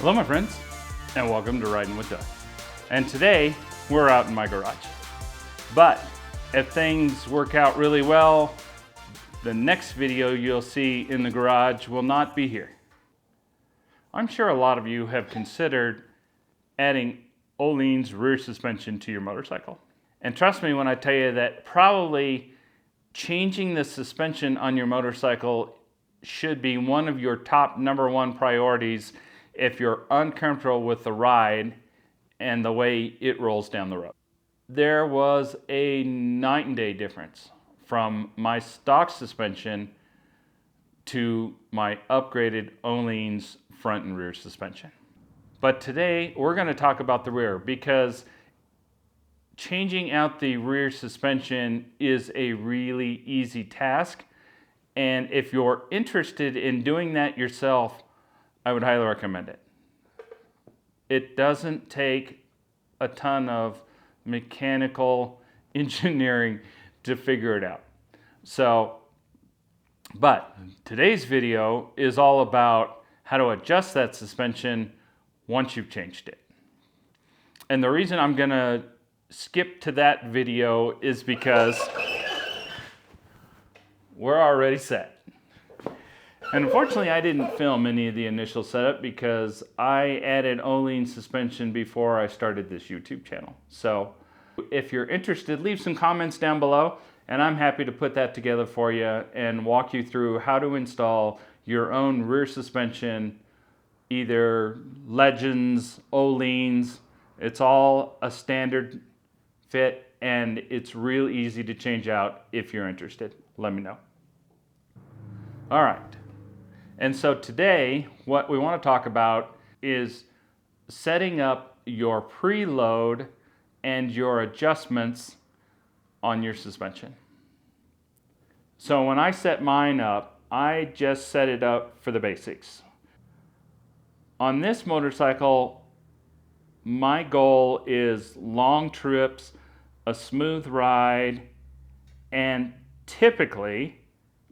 Hello my friends, and welcome to Riding with Doug. And today, we're out in my garage. But if things work out really well, the next video you'll see in the garage will not be here. I'm sure a lot of you have considered adding Ohlins rear suspension to your motorcycle. And trust me when I tell you that probably changing the suspension on your motorcycle should be one of your top #1 priorities if you're uncomfortable with the ride and the way it rolls down the road. There was a night and day difference from my stock suspension to my upgraded Ohlins front and rear suspension. But today we're going to talk about the rear because changing out the rear suspension is a really easy task. And if you're interested in doing that yourself, I would highly recommend it. It doesn't take a ton of mechanical engineering to figure it out. But today's video is all about how to adjust that suspension once you've changed it. And the reason I'm gonna skip to that video is because we're already set. And unfortunately, I didn't film any of the initial setup because I added Ohlins suspension before I started this YouTube channel. So if you're interested, leave some comments down below and I'm happy to put that together for you and walk you through how to install your own rear suspension, either Legends, Ohlins. It's all a standard fit and it's real easy to change out if you're interested. Let me know. All right. And so today, what we want to talk about is setting up your preload and your adjustments on your suspension. So when I set mine up, I just set it up for the basics. On this motorcycle, my goal is long trips, a smooth ride, and typically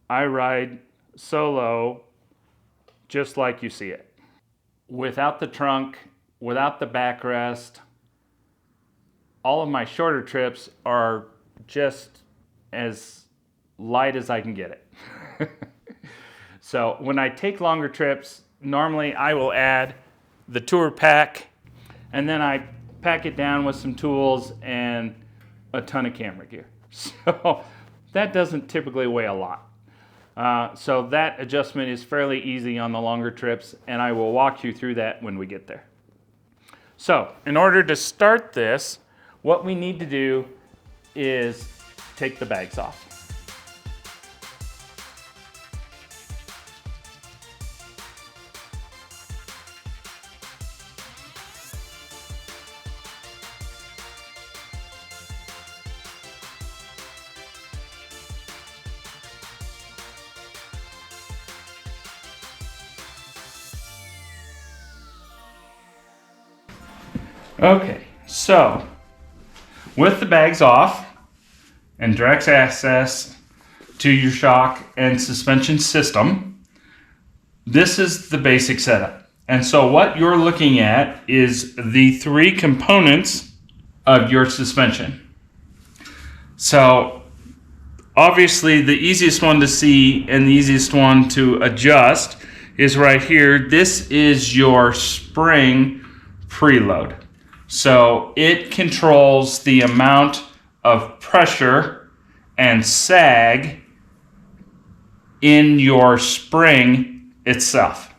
I ride solo just like you see it. Without the trunk, without the backrest. All of my shorter trips are just as light as I can get it. So when I take longer trips, normally I will add the tour pack and then I pack it down with some tools and a ton of camera gear. So that doesn't typically weigh a lot. So that adjustment is fairly easy on the longer trips, and I will walk you through that when we get there. So in order to start this, what we need to do is take the bags off. Okay, so with the bags off and direct access to your shock and suspension system, this is the basic setup. And so what you're looking at is the 3 components of your suspension. So obviously the easiest one to see and the easiest one to adjust is right here. This is your spring preload. So it controls the amount of pressure and sag in your spring itself.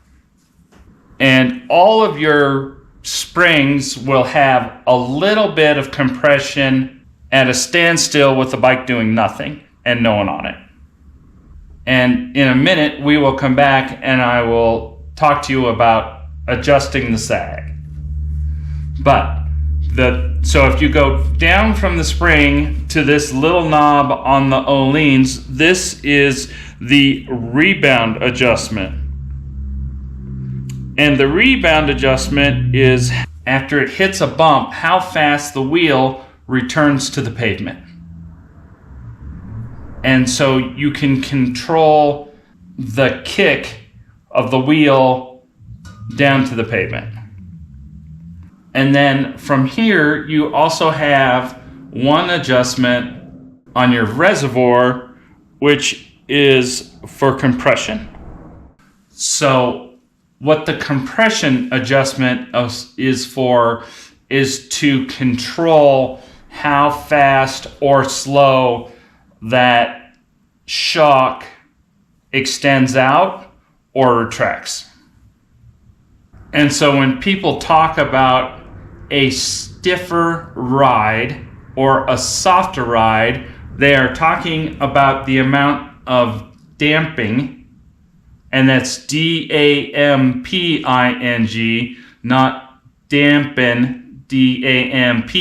And all of your springs will have a little bit of compression at a standstill with the bike doing nothing and no one on it. And in a minute, we will come back and I will talk to you about adjusting the sag. So if you go down from the spring to this little knob on the Ohlins, this is the rebound adjustment. And the rebound adjustment is after it hits a bump, how fast the wheel returns to the pavement. And so you can control the kick of the wheel down to the pavement. And then from here, you also have one adjustment on your reservoir, which is for compression. So what the compression adjustment is for is to control how fast or slow that shock extends out or retracts. And so when people talk about a stiffer ride or a softer ride, they are talking about the amount of damping, and that's D-A-M-P-I-N-G, not dampen, D-A-M-P-E-N-I-N-G.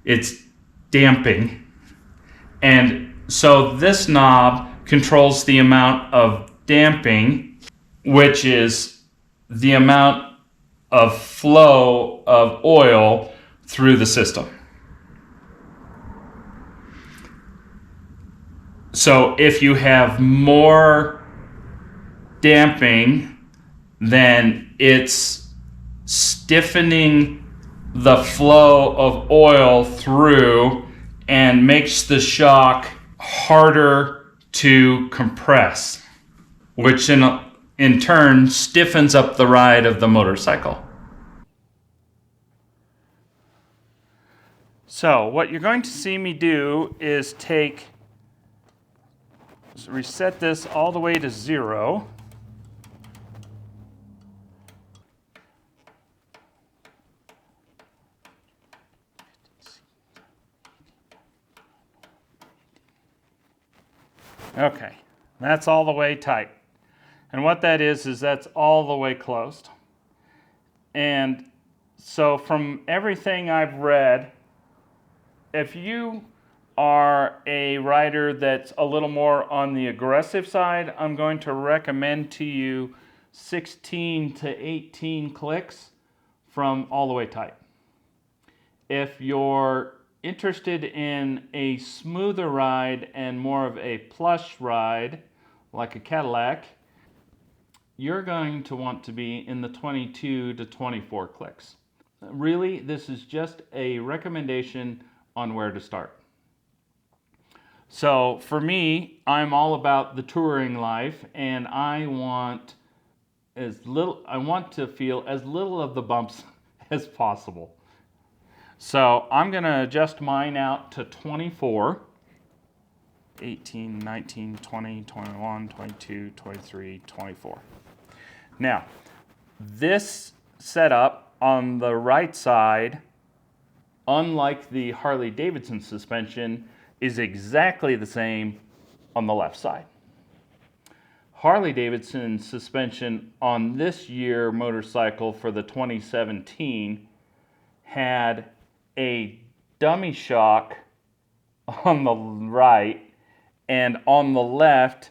It's damping. And so this knob controls the amount of damping, which is the amount of flow of oil through the system. So if you have more damping, then it's stiffening the flow of oil through and makes the shock harder to compress, which in turn stiffens up the ride of the motorcycle. So what you're going to see me do is reset this all the way to 0. Okay, that's all the way tight. And what that is that's all the way closed. And so from everything I've read, if you are a rider that's a little more on the aggressive side, I'm going to recommend to you 16 to 18 clicks from all the way tight. If you're interested in a smoother ride and more of a plush ride, like a Cadillac, you're going to want to be in the 22 to 24 clicks. Really, this is just a recommendation on where to start. So for me, I'm all about the touring life, and I want to feel as little of the bumps as possible. So I'm going to adjust mine out to 24, 18, 19, 20, 21, 22, 23, 24. Now, this setup on the right side, unlike the Harley-Davidson suspension, is exactly the same on the left side. Harley-Davidson suspension on this year motorcycle for the 2017 had a dummy shock on the right, and on the left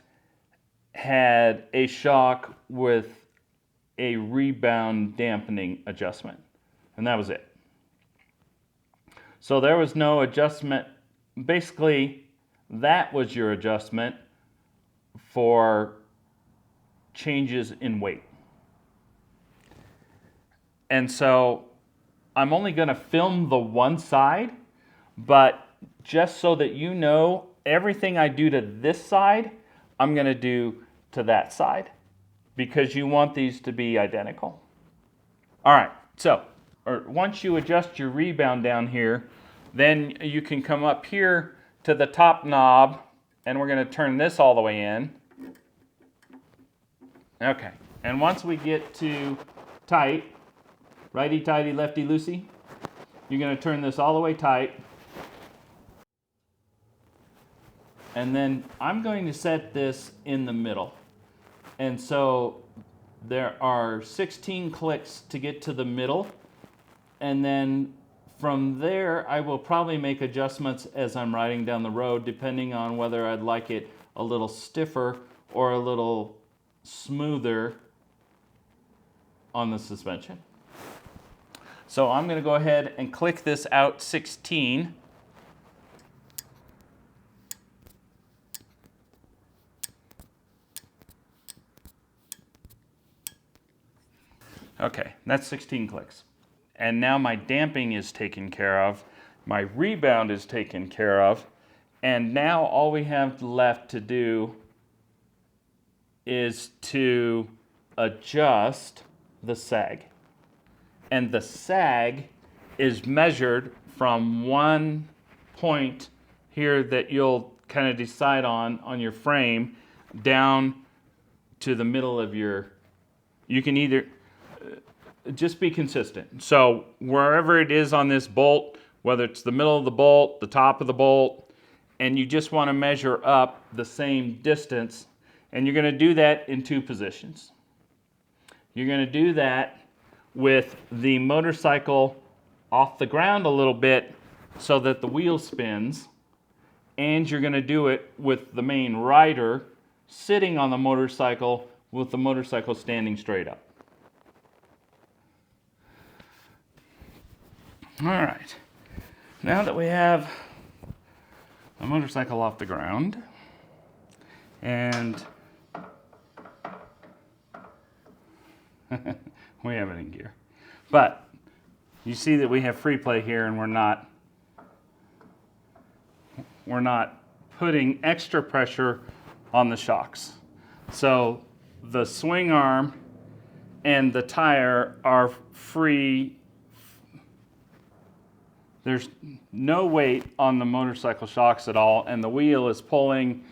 had a shock with a rebound dampening adjustment, and that was it. So there was no adjustment. Basically, that was your adjustment for changes in weight. And so I'm only going to film the one side, but just so that you know, everything I do to this side, I'm going to do to that side, because you want these to be identical. All right, so once you adjust your rebound down here, then you can come up here to the top knob, and we're going to turn this all the way in. Okay, and once we get to tight, righty-tighty, lefty-loosey, you're going to turn this all the way tight. And then I'm going to set this in the middle. And so there are 16 clicks to get to the middle. And then from there, I will probably make adjustments as I'm riding down the road, depending on whether I'd like it a little stiffer or a little smoother on the suspension. So I'm going to go ahead and click this out 16. Okay, that's 16 clicks. And now my damping is taken care of, my rebound is taken care of, and now all we have left to do is to adjust the sag. And the sag is measured from one point here that you'll kind of decide on your frame down to the middle of your, you can either, just be consistent. So wherever it is on this bolt, whether it's the middle of the bolt, the top of the bolt, and you just want to measure up the same distance, and you're going to do that in two positions. You're going to do that with the motorcycle off the ground a little bit so that the wheel spins, and you're going to do it with the main rider sitting on the motorcycle with the motorcycle standing straight up. All right, now that we have the motorcycle off the ground and we have it in gear, but you see that we have free play here, and we're not putting extra pressure on the shocks. So the swing arm and the tire are free. There's no weight on the motorcycle shocks at all, and the wheel is pulling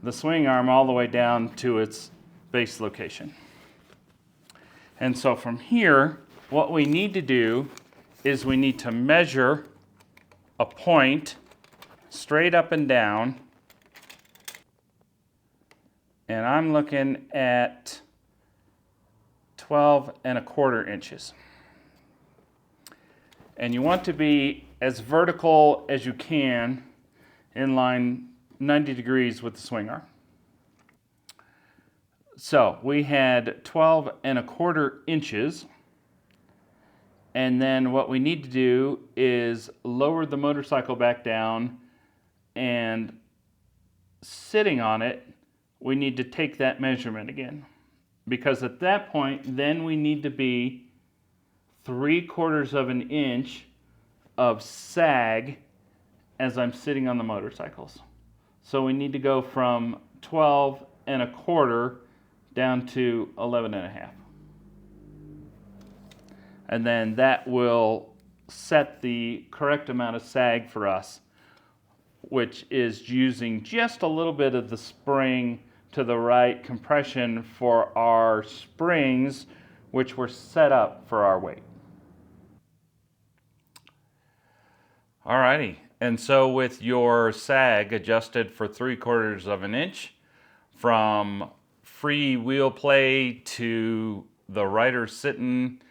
the swing arm all the way down to its base location. And so from here, what we need to do is we need to measure a point straight up and down. And I'm looking at 12¼ inches. And you want to be as vertical as you can, in line 90 degrees with the swing arm. So we had 12¼ inches. And then what we need to do is lower the motorcycle back down, and sitting on it, we need to take that measurement again. Because at that point, then we need to be 3/4 inch of sag as I'm sitting on the motorcycles. So we need to go from 12¼ down to 11½. And then that will set the correct amount of sag for us, which is using just a little bit of the spring to the right compression for our springs, which were set up for our weight. Alrighty, and so with your sag adjusted for 3/4 inch, from free wheel play to the rider sitting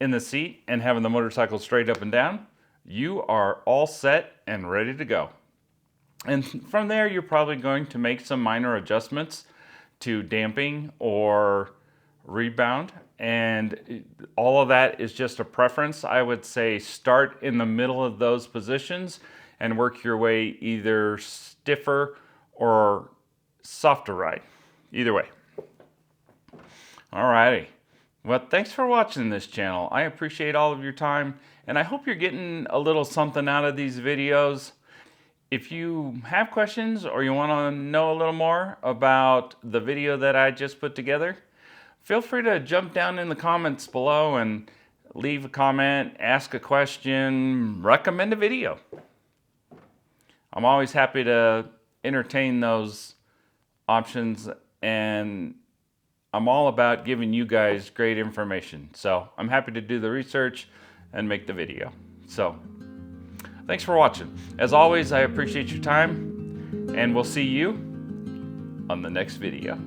in the seat and having the motorcycle straight up and down, you are all set and ready to go. And from there, you're probably going to make some minor adjustments to damping or rebound, and all of that is just a preference. I would say start in the middle of those positions and work your way either stiffer or softer ride. Either way. Alrighty. Well, thanks for watching this channel. I appreciate all of your time, and I hope you're getting a little something out of these videos. If you have questions or you want to know a little more about the video that I just put together, feel free to jump down in the comments below and leave a comment, ask a question, recommend a video. I'm always happy to entertain those options, and I'm all about giving you guys great information. So I'm happy to do the research and make the video. So thanks for watching. As always, I appreciate your time, and we'll see you on the next video.